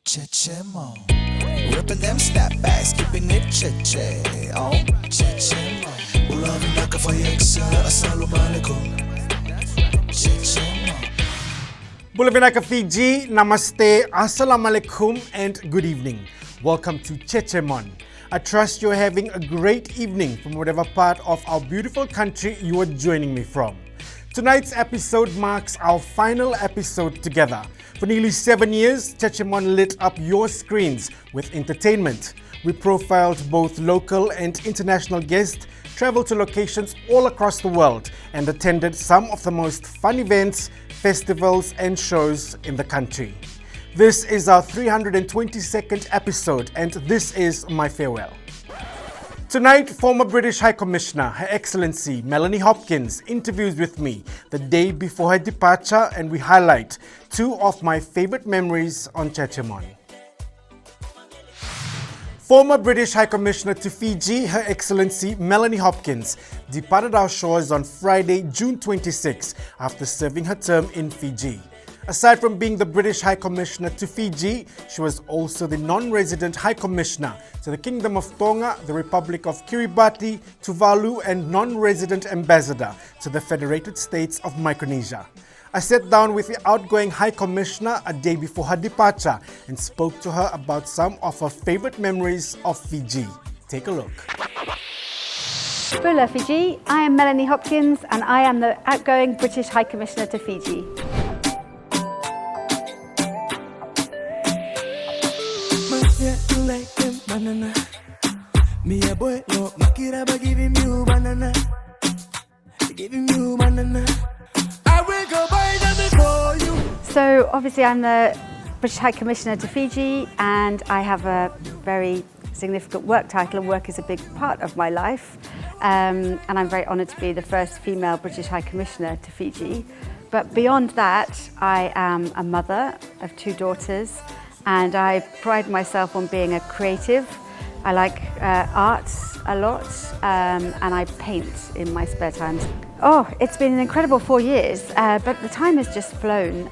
Jejemon, ripping them snapbacks, keeping it che-che. Oh, Jejemon, ulovin nakafayeksa, assalamualaikum. Jejemon. Bulavinaka Fiji, Namaste, Assalamualaikum, and good evening. Welcome to Jejemon. I trust you're having a great evening from whatever part of our beautiful country you are joining me from. Tonight's episode marks our final episode together. For nearly 7 years, Jejemon lit up your screens with entertainment. We profiled both local and international guests, traveled to locations all across the world, and attended some of the most fun events, festivals, and shows in the country. This is our 322nd episode, and this is my farewell. Tonight, former British High Commissioner, Her Excellency Melanie Hopkins, interviews with me the day before her departure, and we highlight two of my favorite memories on Jejemon. Former British High Commissioner to Fiji, Her Excellency Melanie Hopkins, departed our shores on Friday, June 26, after serving her term in Fiji. Aside from being the British High Commissioner to Fiji, she was also the non-resident High Commissioner to the Kingdom of Tonga, the Republic of Kiribati, Tuvalu, and non-resident Ambassador to the Federated States of Micronesia. I sat down with the outgoing High Commissioner a day before her departure and spoke to her about some of her favorite memories of Fiji. Take a look. Bula Fiji, I am Melanie Hopkins and I am the outgoing British High Commissioner to Fiji. So obviously I'm the British High Commissioner to Fiji and I have a very significant work title, and work is a big part of my life, and I'm very honoured to be the first female British High Commissioner to Fiji. But beyond that, I am a mother of 2 daughters and I pride myself on being a creative. I like arts a lot and I paint in my spare time. Oh, it's been an incredible 4 years, but the time has just flown.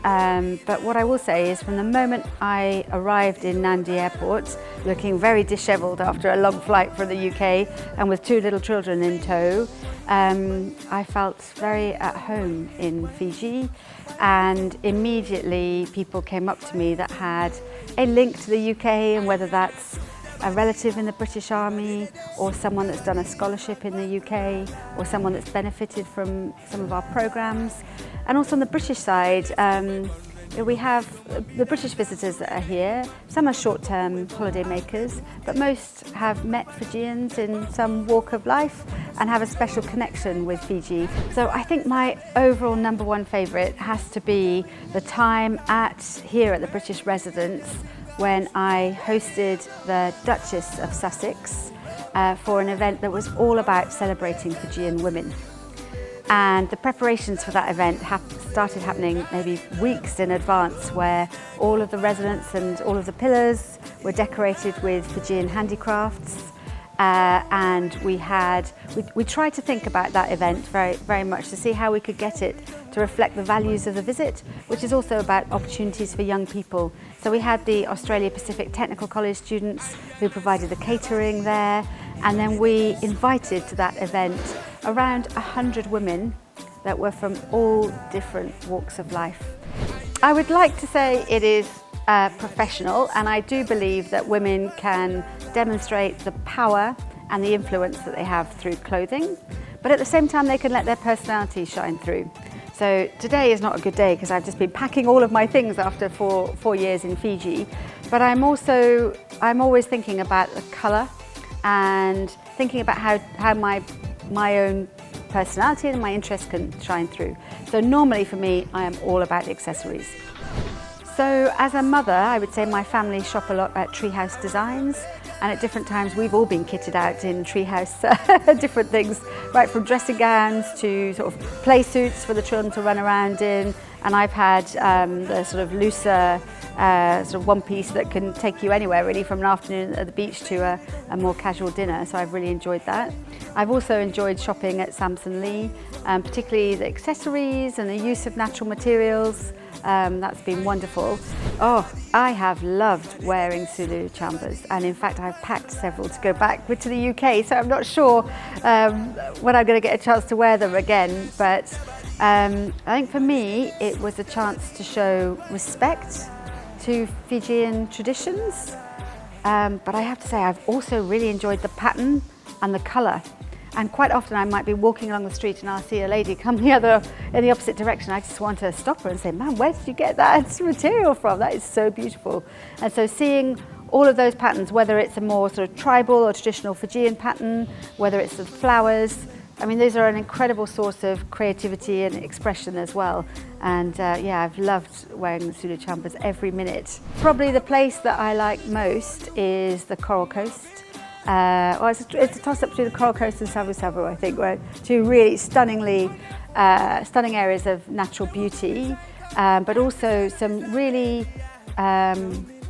But what I will say is from the moment I arrived in Nandi Airport, looking very dishevelled after a long flight from the UK and with 2 little children in tow, I felt very at home in Fiji, and immediately people came up to me that had a link to the UK, and whether that's a relative in the British Army or someone that's done a scholarship in the UK or someone that's benefited from some of our programs. And also on the British side, we have the British visitors that are here. Some are short-term holiday makers, but most have met Fijians in some walk of life and have a special connection with Fiji. So I think my overall #1 favourite has to be the time here at the British residence when I hosted the Duchess of Sussex for an event that was all about celebrating Fijian women. And the preparations for that event started happening maybe weeks in advance, where all of the residents and all of the pillars were decorated with Fijian handicrafts. And we tried to think about that event very much to see how we could get it to reflect the values of the visit, which is also about opportunities for young people. So we had the Australia Pacific Technical College students who provided the catering there, and then we invited to that event around 100 women that were from all different walks of life. I would like to say it is professional, and I do believe that women can demonstrate the power and the influence that they have through clothing, but at the same time they can let their personality shine through. So today is not a good day because I've just been packing all of my things after four years in Fiji, but I'm always thinking about the colour and thinking about how my own personality and my interests can shine through. So normally for me, I am all about the accessories. So as a mother, I would say my family shop a lot at Treehouse Designs, and at different times we've all been kitted out in Treehouse different things, right from dressing gowns to sort of play suits for the children to run around in, and I've had the sort of looser sort of one piece that can take you anywhere really, from an afternoon at the beach to a more casual dinner, so I've really enjoyed that. I've also enjoyed shopping at Samson Lee, particularly the accessories and the use of natural materials. That's been wonderful. Oh, I have loved wearing Sulu chambers, and in fact I've packed several to go back to the UK, so I'm not sure when I'm going to get a chance to wear them again, but I think for me it was a chance to show respect to Fijian traditions, but I have to say I've also really enjoyed the pattern and the colour. And quite often I might be walking along the street and I'll see a lady come in the opposite direction. I just want to stop her and say, "Man, where did you get that material from? That is so beautiful." And so seeing all of those patterns, whether it's a more sort of tribal or traditional Fijian pattern, whether it's the flowers, I mean, those are an incredible source of creativity and expression as well. And yeah, I've loved wearing the Sulu chambers every minute. Probably the place that I like most is the Coral Coast. Well, it's a toss-up between the Coral Coast and Savu Savu, I think, where two really stunning areas of natural beauty, but also some really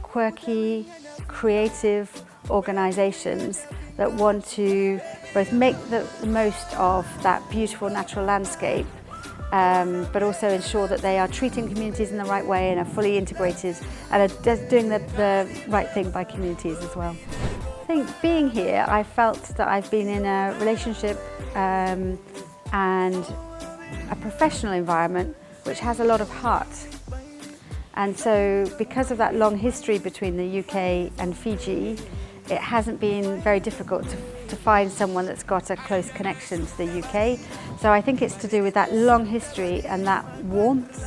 quirky, creative organisations that want to both make the most of that beautiful natural landscape, but also ensure that they are treating communities in the right way and are fully integrated and are doing the right thing by communities as well. I think being here, I felt that I've been in a relationship and a professional environment which has a lot of heart. And so because of that long history between the UK and Fiji, it hasn't been very difficult to find someone that's got a close connection to the UK. So I think it's to do with that long history and that warmth.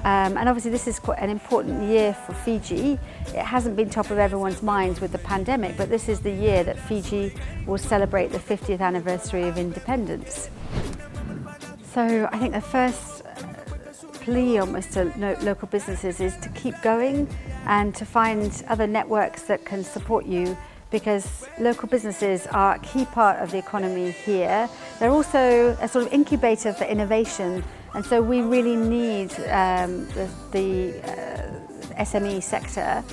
And obviously this is quite an important year for Fiji. It hasn't been top of everyone's minds with the pandemic, but this is the year that Fiji will celebrate the 50th anniversary of independence. So I think the first plea almost to local businesses is to keep going and to find other networks that can support you, because local businesses are a key part of the economy here. They're also a sort of incubator for innovation. And so we really need the SME sector,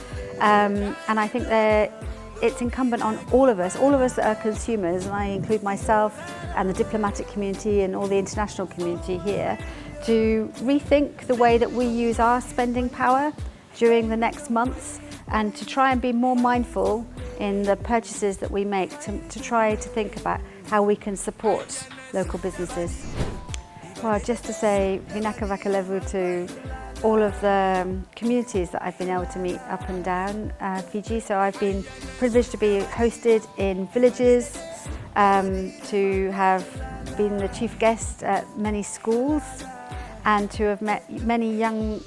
and I think that it's incumbent on all of us that are consumers, and I include myself and the diplomatic community and all the international community here, to rethink the way that we use our spending power during the next months, and to try and be more mindful in the purchases that we make, to try to think about how we can support local businesses. Well, just to say Vinaka Vakalevu to all of the communities that I've been able to meet up and down Fiji. So I've been privileged to be hosted in villages, to have been the chief guest at many schools, and to have met many young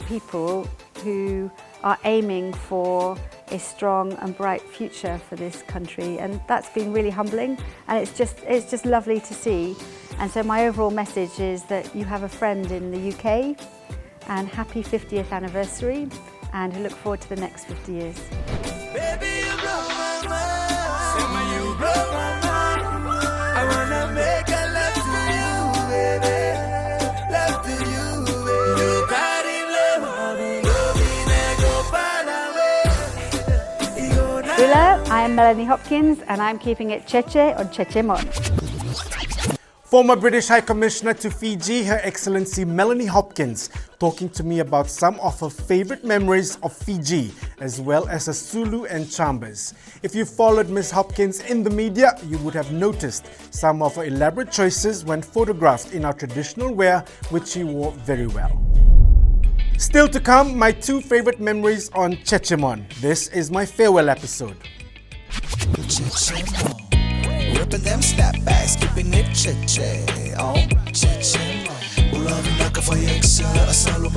people who are aiming for a strong and bright future for this country, and that's been really humbling, and it's just lovely to see. And so my overall message is that you have a friend in the UK, and happy 50th anniversary, and I look forward to the next 50 years. Baby, you blow my mind. You blow my mind. I wanna make a love to you, baby. Love to you, baby. You got it, love. Hola, I am Melanie Hopkins, and I'm keeping it Cheche on Jejemon. Former British High Commissioner to Fiji, Her Excellency Melanie Hopkins, talking to me about some of her favorite memories of Fiji, as well as her Sulu and chambers. If you followed Ms. Hopkins in the media, you would have noticed some of her elaborate choices when photographed in our traditional wear, which she wore very well. Still to come, my two favorite memories on Jejemon. This is my farewell episode. Jejemon. Ripping them snapbacks, keeping it che-che. Oh, Jejemon. Ulavi naka for your excel, asalo